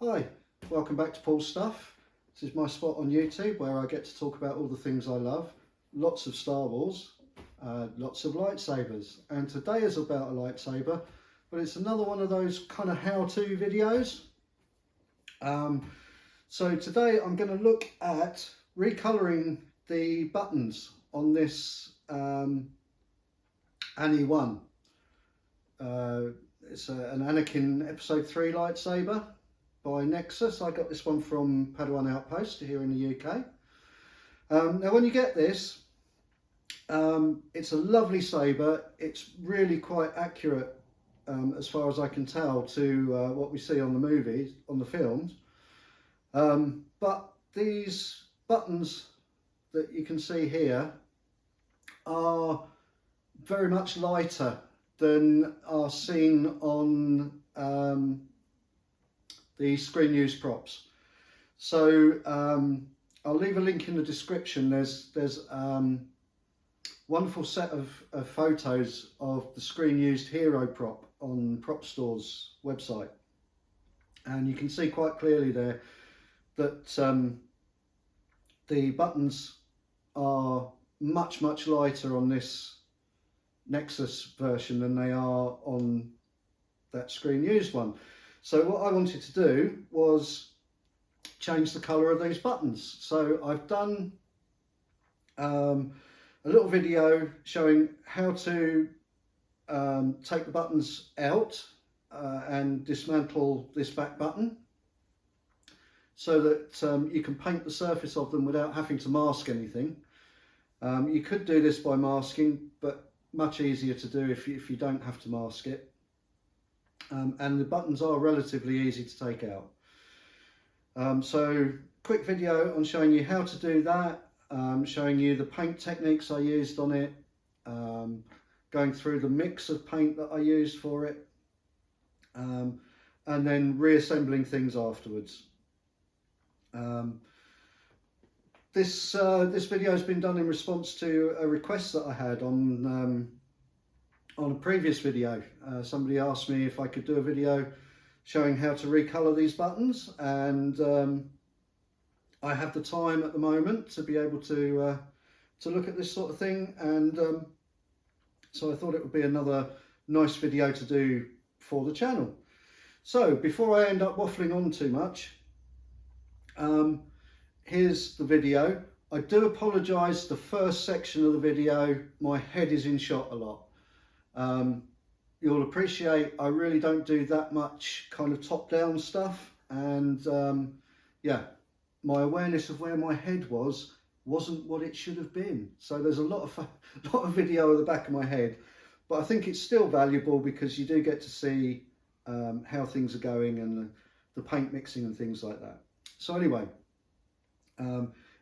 Hi, welcome back to Paul's Stuff. This is my spot on YouTube where I get to talk about all the things I love. Lots of Star Wars, lots of lightsabers, and today is about a lightsaber, but it's another one of those kind of how-to videos. So today I'm going to look at recolouring the buttons on this Ani 1. It's an Anakin EP.3 lightsaber by Nexus. I got this one from Padawan Outpost here in the UK. Now when you get this, it's a lovely saber. It's really quite accurate as far as I can tell to what we see on the movies, on the films. But these buttons that you can see here are very much lighter than are seen on the screen use props. So I'll leave a link in the description. There's wonderful set of photos of the screen used hero prop on Prop Store's website, and you can see quite clearly there that the buttons are much lighter on this Nexus version than they are on that screen used one. So what I wanted to do was change the colour of these buttons. So I've done a little video showing how to take the buttons out and dismantle this back button so that you can paint the surface of them without having to mask anything. You could do this by masking, but much easier to do if you don't have to mask it. And the buttons are relatively easy to take out. So quick video on showing you how to do that, showing you the paint techniques I used on it, going through the mix of paint that I used for it, and then reassembling things afterwards. This video has been done in response to a request that I had on a previous video. Somebody asked me if I could do a video showing how to recolour these buttons, and I have the time at the moment to be able to look at this sort of thing, and so I thought it would be another nice video to do for the channel. So before I end up waffling on too much, here's the video. I do apologise, the first section of the video, my head is in shot a lot. You'll appreciate I really don't do that much kind of top-down stuff, and yeah, my awareness of where my head wasn't what it should have been. So there's a lot of video at the back of my head, but I think it's still valuable because you do get to see how things are going and the paint mixing and things like that. So anyway,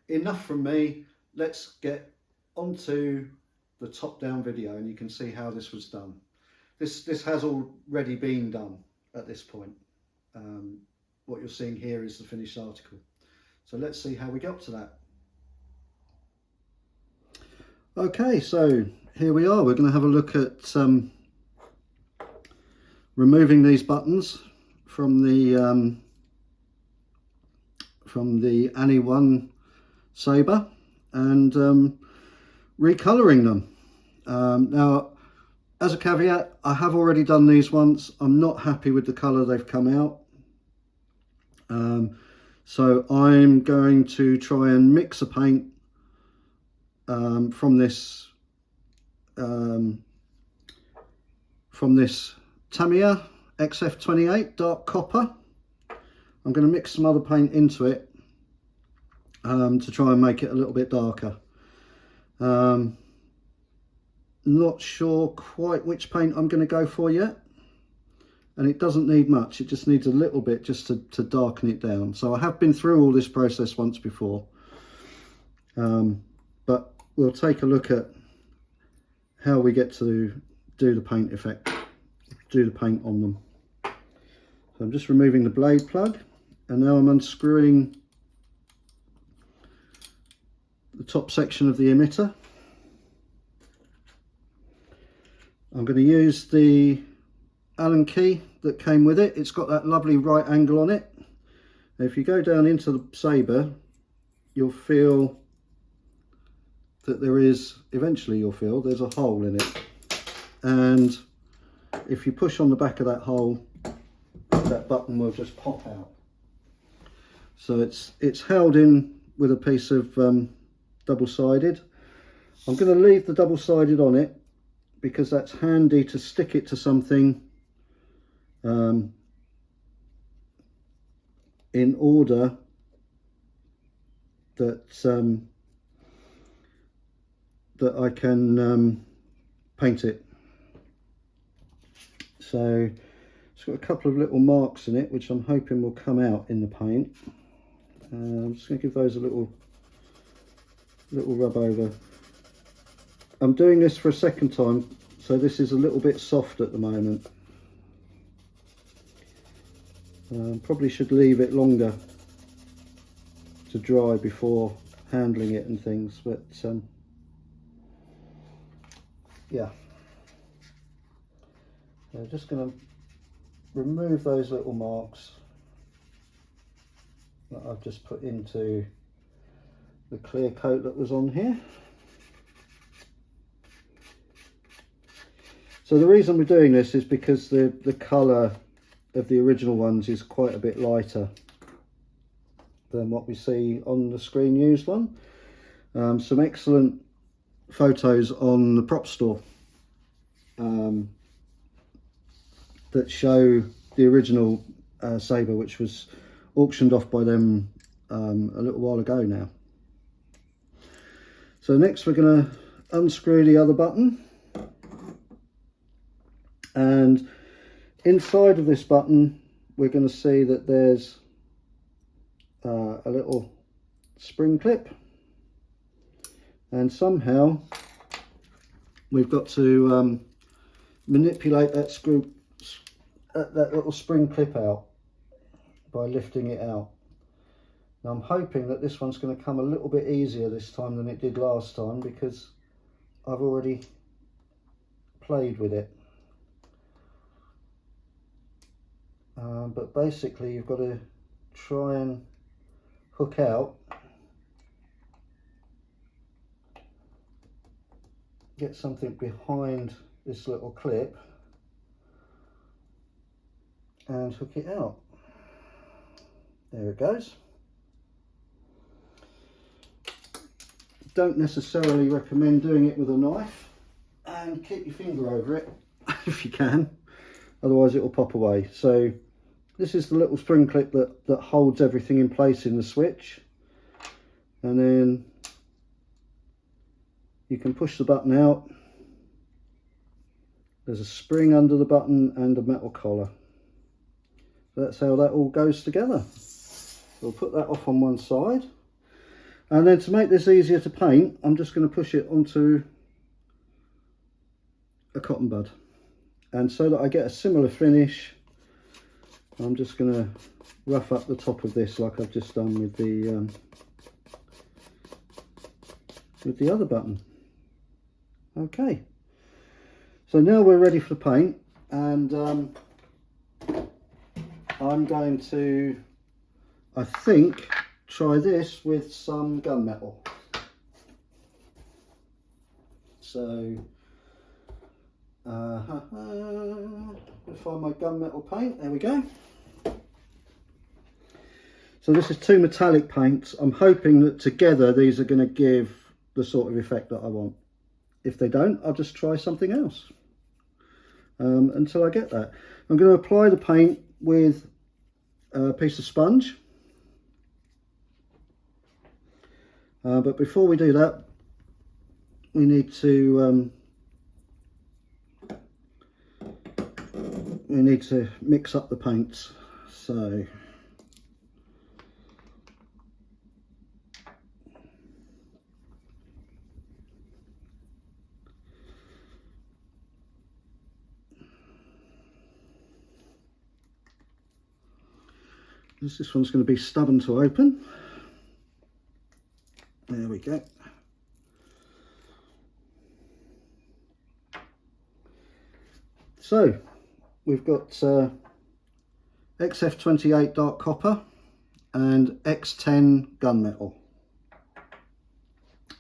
enough from me. Let's get onto the top-down video, and you can see how this was done. This has already been done at this point. What you're seeing here is the finished article. So let's see how we get up to that. Okay, so here we are. We're going to have a look at removing these buttons from the Ani 1 saber and recolouring them. Now, as a caveat, I have already done these once. I'm not happy with the colour they've come out. So I'm going to try and mix a paint from this Tamiya XF28 dark copper. I'm going to mix some other paint into it to try and make it a little bit darker. Not sure quite which paint I'm going to go for yet, and it doesn't need much. It just needs a little bit just to darken it down. So I have been through all this process once before, but we'll take a look at how we get to do the paint effect, do the paint on them. So I'm just removing the blade plug, and now I'm unscrewing the top section of the emitter. I'm going to use the Allen key that came with it. It's got that lovely right angle on it. If you go down into the saber, you'll feel that eventually you'll feel there's a hole in it, and if you push on the back of that hole, that button will just pop out. So it's held in with a piece of double-sided. I'm going to leave the double-sided on it because that's handy to stick it to something in order that that I can paint it. So it's got a couple of little marks in it which I'm hoping will come out in the paint. I'm just going to give those a little rub over. I'm doing this for a second time, so this is a little bit soft at the moment. Probably should leave it longer to dry before handling it and things, but yeah. So just going to remove those little marks that I've just put into the clear coat that was on here. So the reason we're doing this is because the colour of the original ones is quite a bit lighter than what we see on the screen used one. Some excellent photos on the prop store that show the original saber, which was auctioned off by them a little while ago now. So next we're going to unscrew the other button, and inside of this button we're going to see that there's a little spring clip, and somehow we've got to manipulate that that little spring clip out by lifting it out. Now I'm hoping that this one's going to come a little bit easier this time than it did last time, because I've already played with it. But basically you've got to try and hook out, get something behind this little clip and hook it out. There it goes. Don't necessarily recommend doing it with a knife, and keep your finger over it if you can, otherwise it will pop away. So this is the little spring clip that holds everything in place in the switch, and then you can push the button out. There's a spring under the button and a metal collar. That's how that all goes together. We'll put that off on one side, and then to make this easier to paint, I'm just going to push it onto a cotton bud, and so that I get a similar finish, I'm just going to rough up the top of this like I've just done with the other button. Okay, so now we're ready for the paint, and I'm going to, I think, try this with some gunmetal. So I'll find my gunmetal paint. There we go. So this is two metallic paints. I'm hoping that together these are going to give the sort of effect that I want. If they don't, I'll just try something else until I get that. I'm going to apply the paint with a piece of sponge. But before we do that, we need to mix up the paints. So this one's going to be stubborn to open. There we go. So we've got XF28 dark copper and X10 gunmetal.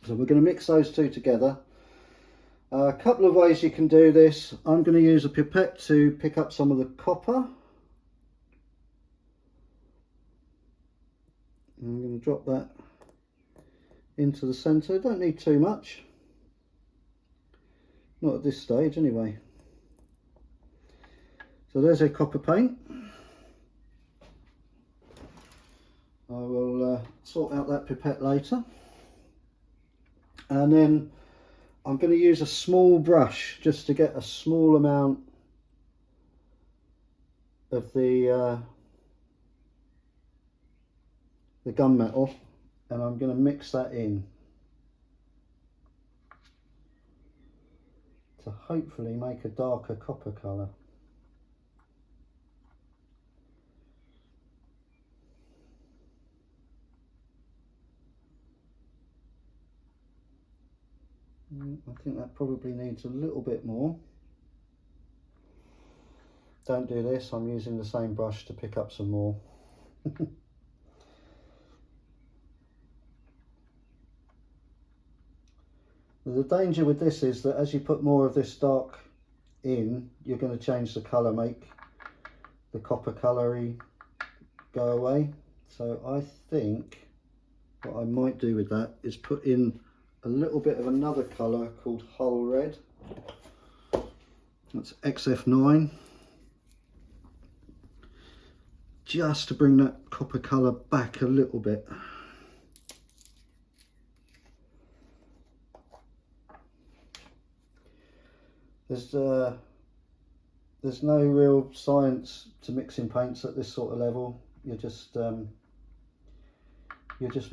So we're going to mix those two together. A couple of ways you can do this. I'm going to use a pipette to pick up some of the copper. I'm going to drop that into the centre. Don't need too much. Not at this stage anyway. So there's a copper paint. I will sort out that pipette later. And then I'm going to use a small brush just to get a small amount of the gunmetal, and I'm going to mix that in to hopefully make a darker copper colour. I think that probably needs a little bit more. Don't do this, I'm using the same brush to pick up some more. The danger with this is that as you put more of this dark in, you're going to change the colour, make the copper colour-y go away. So I think what I might do with that is put in a little bit of another colour called Hull Red. That's XF9. Just to bring that copper colour back a little bit. There's no real science to mixing paints at this sort of level. You're just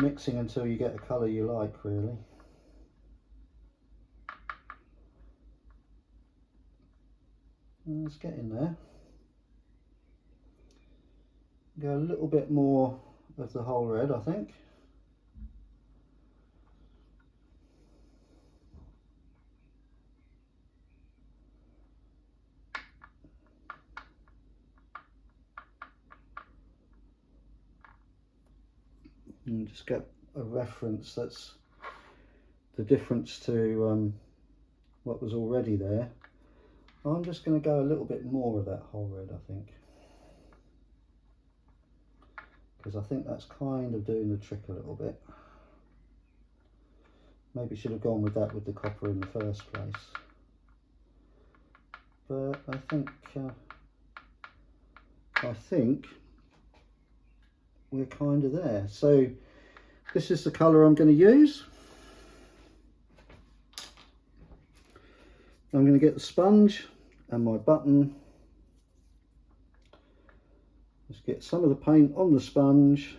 mixing until you get a colour you like, really. Let's get in there. Go a little bit more of the Hull Red, I think. And just get a reference that's the difference to what was already there. I'm just going to go a little bit more of that Hull Red, I think, because I think that's kind of doing the trick a little bit. Maybe should have gone with that with the copper in the first place, but I think we're kind of there. So this is the colour I'm going to use. I'm going to get the sponge and my button. Just get some of the paint on the sponge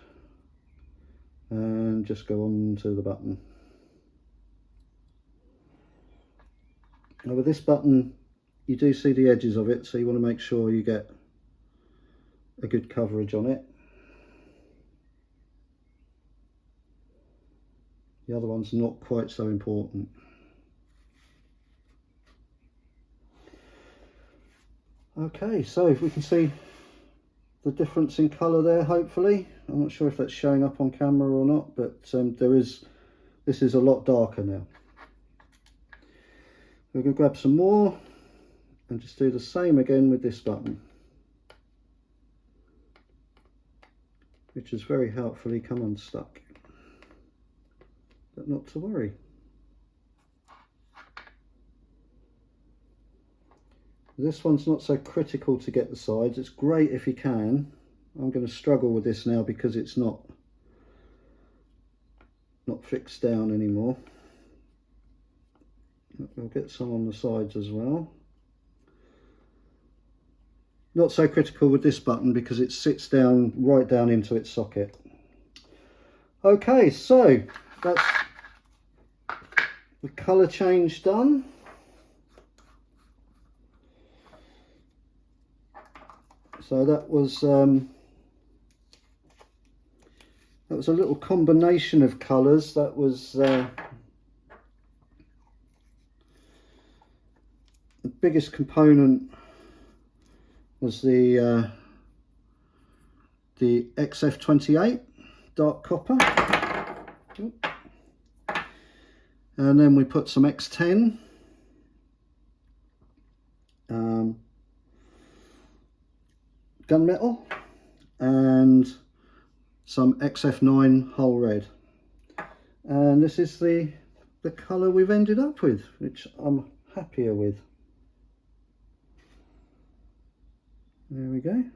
and just go on to the button. Now with this button you do see the edges of it, so you want to make sure you get a good coverage on it. The other one's not quite so important. Okay, so if we can see the difference in colour there, hopefully. I'm not sure if that's showing up on camera or not, but this is a lot darker now. We're going to grab some more and just do the same again with this button, which has very helpfully come unstuck. But not to worry. This one's not so critical to get the sides. It's great if you can. I'm going to struggle with this now because it's not fixed down anymore. We'll get some on the sides as well. Not so critical with this button because it sits down right down into its socket. Okay, so that's the colour change done. So that was a little combination of colours. That was the biggest component was the XF28. dark copper. And then we put some X10. Gunmetal. And some XF9 whole red. And this is the colour we've ended up with, which I'm happier with. There we go. You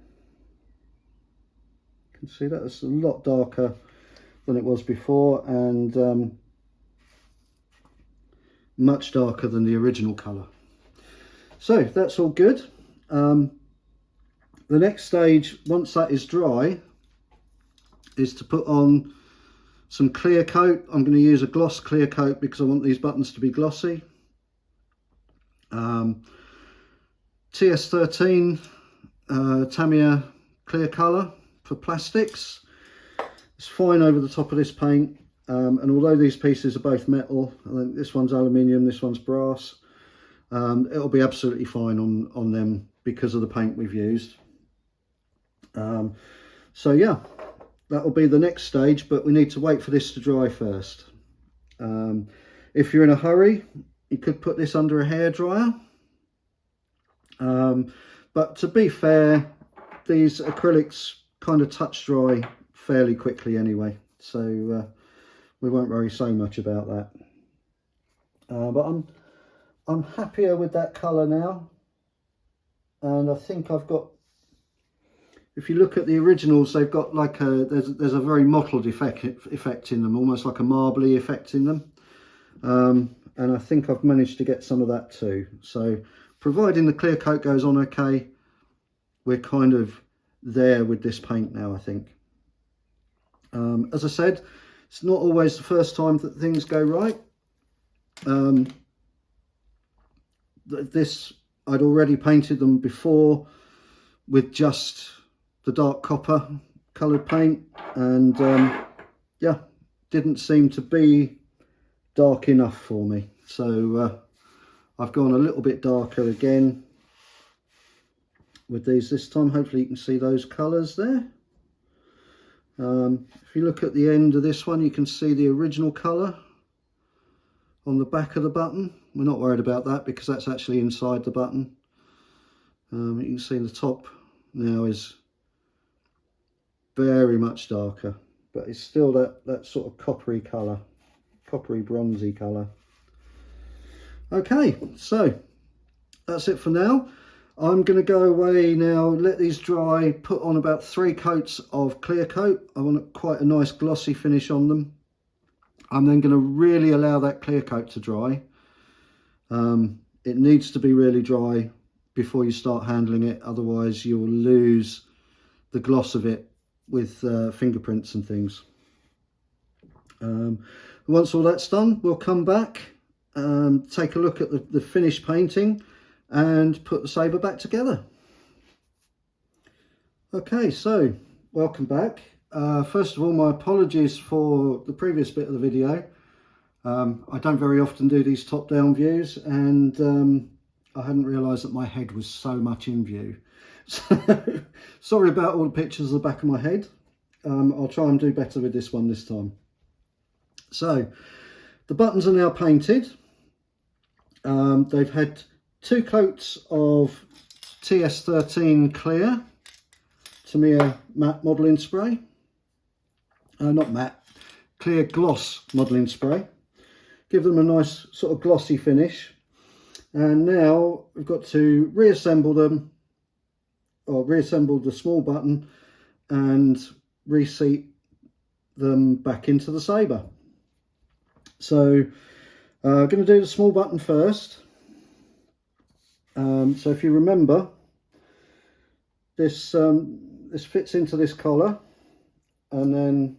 can see that it's a lot darker than it was before, and much darker than the original colour. So that's all good. The next stage, once that is dry, is to put on some clear coat. I'm going to use a gloss clear coat because I want these buttons to be glossy. TS13 Tamiya clear colour for plastics. It's fine over the top of this paint, and although these pieces are both metal, I think this one's aluminium, this one's brass, it'll be absolutely fine on them because of the paint we've used. So yeah, that'll be the next stage, but we need to wait for this to dry first. If you're in a hurry, you could put this under a hairdryer, but to be fair, these acrylics kind of touch dry fairly quickly anyway, so we won't worry so much about that. But I'm happier with that colour now, and I think I've got, if you look at the originals, they've got like there's a very mottled effect in them, almost like a marbly effect in them, and I think I've managed to get some of that too. So providing the clear coat goes on okay, we're kind of there with this paint now, I think. As I said, it's not always the first time that things go right. This, I'd already painted them before with just the dark copper coloured paint, and yeah, didn't seem to be dark enough for me. So I've gone a little bit darker again with these this time. Hopefully you can see those colours there. If you look at the end of this one, you can see the original colour on the back of the button. We're not worried about that because that's actually inside the button. You can see the top now is very much darker, but it's still that sort of coppery colour, coppery bronzy colour. Okay, so that's it for now. I'm going to go away now, let these dry, put on about 3 coats of clear coat. I want quite a nice glossy finish on them. I'm then going to really allow that clear coat to dry. It needs to be really dry before you start handling it, otherwise you'll lose the gloss of it with fingerprints and things. Once all that's done, we'll come back, take a look at the finished painting and put the saber back together. Okay, so welcome back. First of all, my apologies for the previous bit of the video. I don't very often do these top-down views, and I hadn't realised that my head was so much in view. So sorry about all the pictures of the back of my head. I'll try and do better with this one this time. So the buttons are now painted. They've had 2 coats of TS13 clear Tamiya matte modelling spray. Not matte, clear gloss modelling spray. Give them a nice sort of glossy finish. And now we've got to reassemble them, or reassemble the small button and reseat them back into the saber. So I'm going to do the small button first. So if you remember, this fits into this collar, and then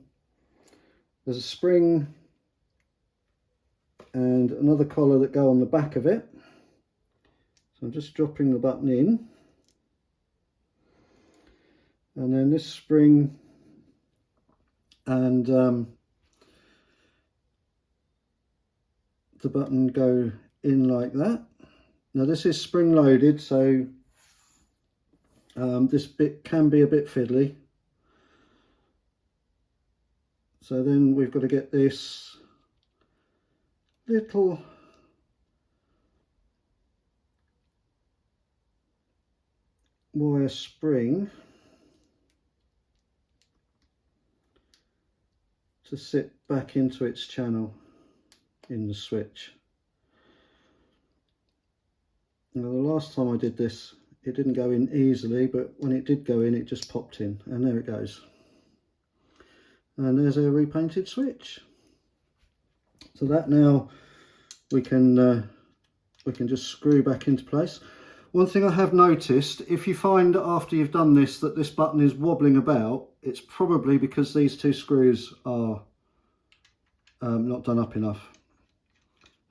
there's a spring and another collar that go on the back of it. So I'm just dropping the button in, and then this spring and the button go in like that. Now this is spring loaded, so this bit can be a bit fiddly. So then we've got to get this little wire spring to sit back into its channel in the switch. Now the last time I did this, it didn't go in easily, but when it did go in, it just popped in, and there it goes. And there's a repainted switch. So that now we can just screw back into place. One thing I have noticed, if you find after you've done this that this button is wobbling about, it's probably because these two screws are not done up enough.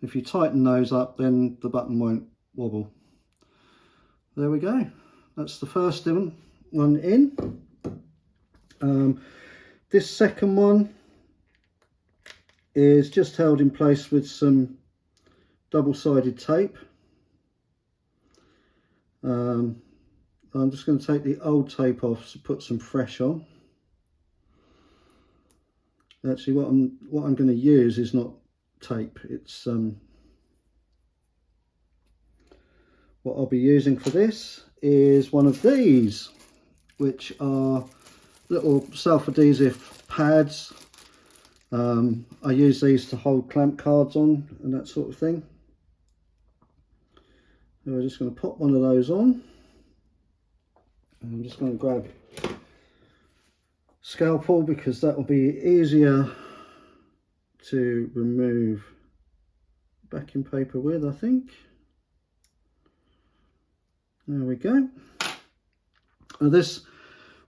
If you tighten those up, then the button won't wobble. There we go. That's the first one in. This second one is just held in place with some double-sided tape. I'm just going to take the old tape off to put some fresh on. Actually, what I'm going to use is not tape. It's what I'll be using for this is one of these, which are little self-adhesive pads. I use these to hold clamp cards on and that sort of thing. So we're just going to pop one of those on. And I'm just going to grab scalpel because that will be easier to remove backing paper with, I think. There we go. Now this,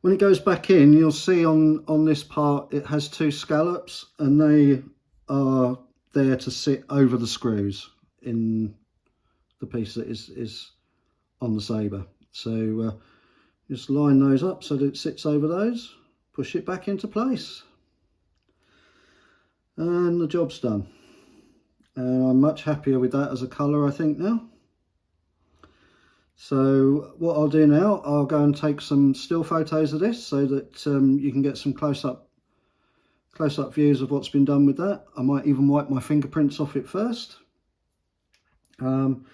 when it goes back in, you'll see on this part it has two scallops, and they are there to sit over the screws in the piece that is on the saber. So just line those up so that it sits over those, push it back into place, and the job's done. And I'm much happier with that as a colour, I think, now. So what I'll do now, I'll go and take some still photos of this so that you can get some close-up views of what's been done with that. I might even wipe my fingerprints off it first. And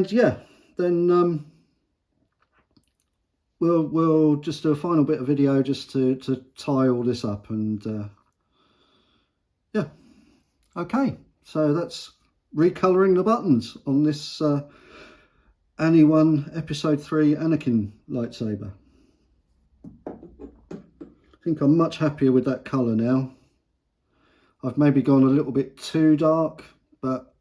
yeah, then we'll just do a final bit of video just to tie all this up, and yeah, okay. So that's recolouring the buttons on this Anakin EP.3 Anakin lightsaber. I think I'm much happier with that colour now. I've maybe gone a little bit too dark, but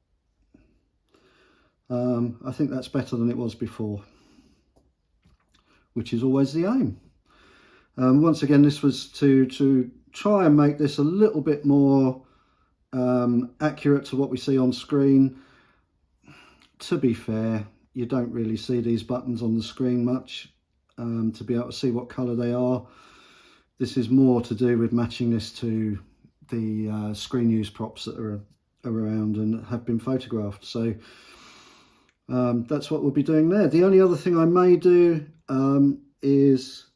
I think that's better than it was before, which is always the aim. Once again, this was to try and make this a little bit more accurate to what we see on screen. To be fair, you don't really see these buttons on the screen much to be able to see what colour they are. This is more to do with matching this to the screen use props that are around and have been photographed. So that's what we'll be doing there. The only other thing I may do is,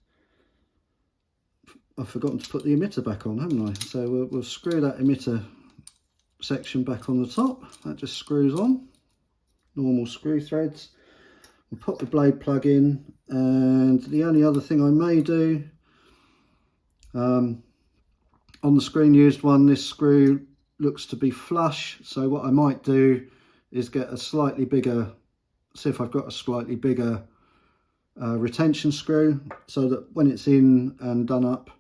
I've forgotten to put the emitter back on, haven't I? So we'll screw that emitter section back on the top. That just screws on. Normal screw threads. We'll put the blade plug in, and the only other thing I may do, on the screen used one, this screw looks to be flush, so what I might do is get a slightly bigger, see if I've got a slightly bigger retention screw, so that when it's in and done up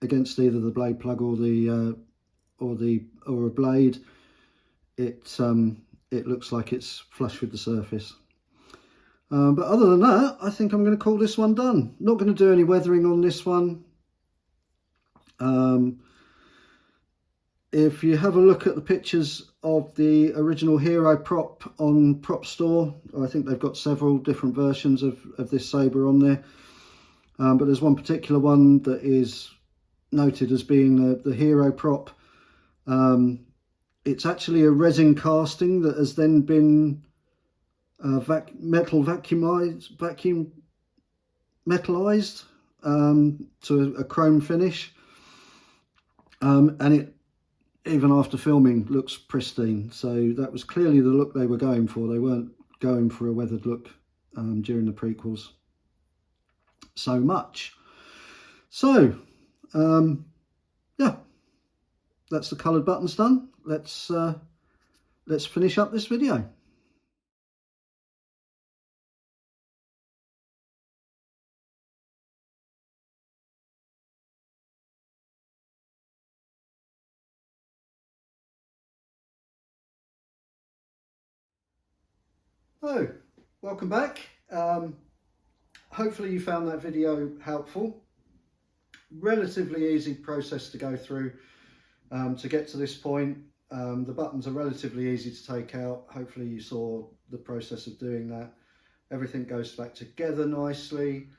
against either the blade plug or a blade, it looks like it's flush with the surface. But other than that, I think I'm going to call this one done. Not going to do any weathering on this one. If you have a look at the pictures of the original hero prop on Prop Store, I think they've got several different versions of this saber on there. But there's one particular one that is noted as being the hero prop. It's actually a resin casting that has then been metallized to a chrome finish. and it, even after filming, looks pristine. So that was clearly the look they were going for. They weren't going for a weathered look during the prequels so much. So yeah, that's the coloured buttons done. Let's finish up this video. So, welcome back. Hopefully you found that video helpful. Relatively easy process to go through to get to this point. The buttons are relatively easy to take out. Hopefully you saw the process of doing that. Everything goes back together nicely.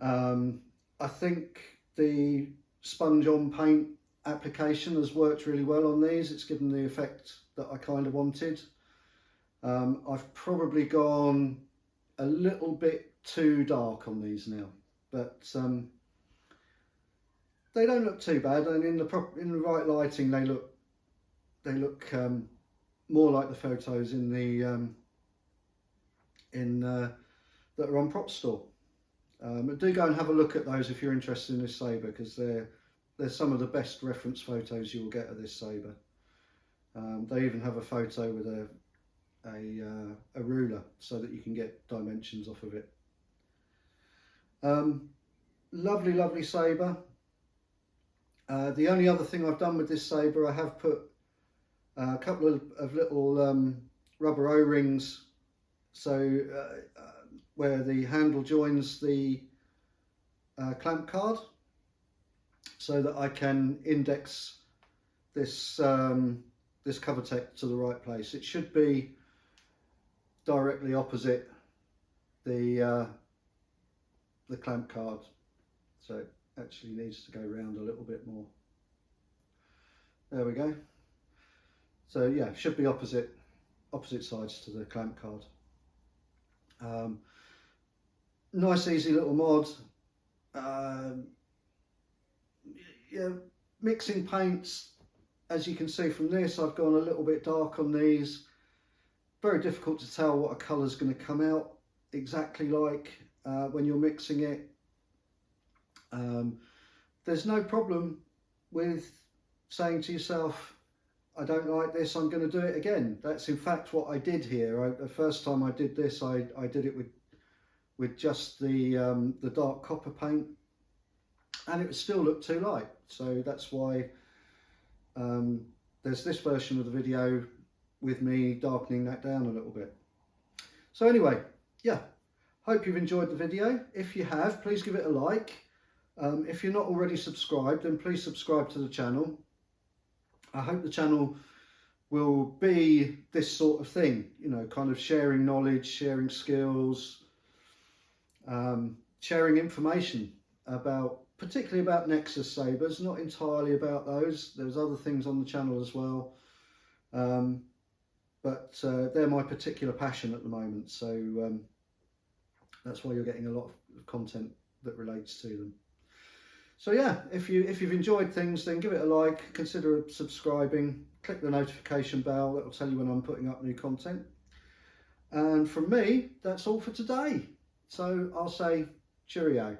I think the sponge on paint application has worked really well on these. It's given the effect that I kind of wanted. I've probably gone a little bit too dark on these now, but they don't look too bad, and in the right lighting they look more like the photos in the that are on Prop Store. Do go and have a look at those if you're interested in this saber, because they're some of the best reference photos you will get of this saber. They even have a photo with a ruler so that you can get dimensions off of it. Lovely saber. The only other thing I've done with this saber, I have put a couple of little rubber O-rings, so where the handle joins the clamp card, so that I can index this this cover tech to the right place. It should be directly opposite the clamp card, so it actually needs to go round a little bit more. There we go. So yeah, should be opposite sides to the clamp card. Nice easy little mod. Yeah, mixing paints, as you can see from this, I've gone a little bit dark on these. Very difficult to tell what a colour is going to come out exactly like when you're mixing it. There's no problem with saying to yourself, I don't like this, I'm going to do it again. That's in fact what I did here. The first time I did this, I did it with just the dark copper paint, and it still looked too light. So that's why there's this version of the video with me darkening that down a little bit. So anyway, yeah, hope you've enjoyed the video. If you have, please give it a like. If you're not already subscribed, then please subscribe to the channel. I hope the channel will be this sort of thing, you know, kind of sharing knowledge, sharing skills, sharing information about, particularly about Nexus sabers, not entirely about those. There's other things on the channel as well, but they're my particular passion at the moment, so that's why you're getting a lot of content that relates to them. So yeah, if you've enjoyed things, then give it a like, consider subscribing, click the notification bell, that will tell you when I'm putting up new content. And from me, that's all for today. So I'll say cheerio.